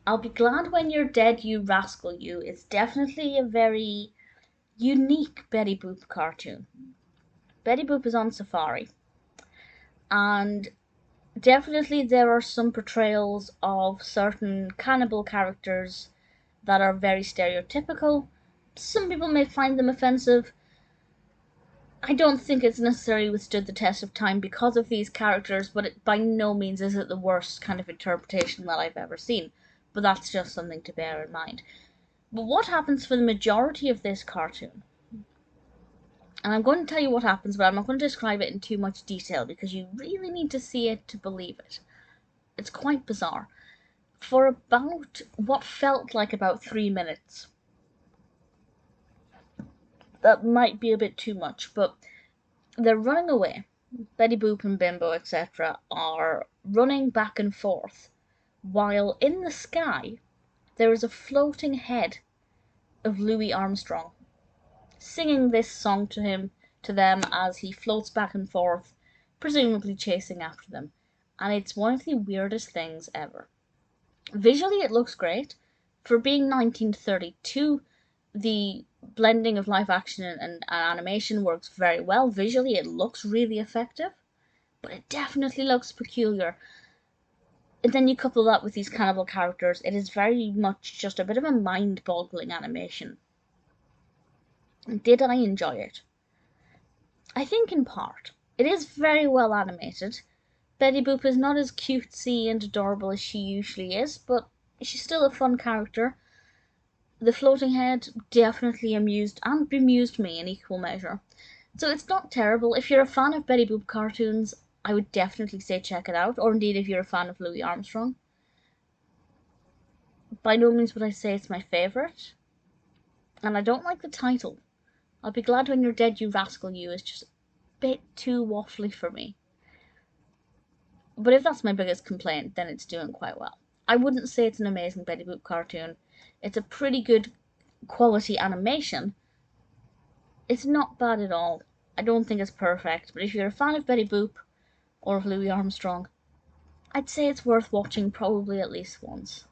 I'll Be Glad When You're Dead, You Rascal You is definitely a very unique Betty Boop cartoon. Betty Boop is on safari, and definitely there are some portrayals of certain cannibal characters that are very stereotypical. Some people may find them offensive. I don't think it's necessarily withstood the test of time because of these characters, but it by no means is it the worst kind of interpretation that I've ever seen. But that's just something to bear in mind. But what happens for the majority of this cartoon? And I'm going to tell you what happens, but I'm not going to describe it in too much detail because you really need to see it to believe it. It's quite bizarre. For about what felt like about 3 minutes, that might be a bit too much, but they're running away. Betty Boop and Bimbo, etc., are running back and forth, while in the sky there is a floating head of Louis Armstrong, singing this song to them as he floats back and forth, presumably chasing after them. And it's one of the weirdest things ever. Visually, it looks great. For being 1932, the blending of live action and animation works very well. Visually, it looks really effective, but it definitely looks peculiar. And then you couple that with these cannibal characters, it is very much just a bit of a mind-boggling animation. Did I enjoy it? I think in part. It is very well animated. Betty Boop is not as cutesy and adorable as she usually is, but she's still a fun character. The floating head definitely amused and bemused me in equal measure. So it's not terrible. If you're a fan of Betty Boop cartoons, I would definitely say check it out, or indeed if you're a fan of Louis Armstrong. By no means would I say it's my favourite, and I don't like the title. I'll Be Glad When You're Dead, You Rascal You is just a bit too waffly for me. But if that's my biggest complaint, then it's doing quite well. I wouldn't say it's an amazing Betty Boop cartoon. It's a pretty good quality animation. It's not bad at all. I don't think it's perfect, but if you're a fan of Betty Boop or of Louis Armstrong, I'd say it's worth watching probably at least once.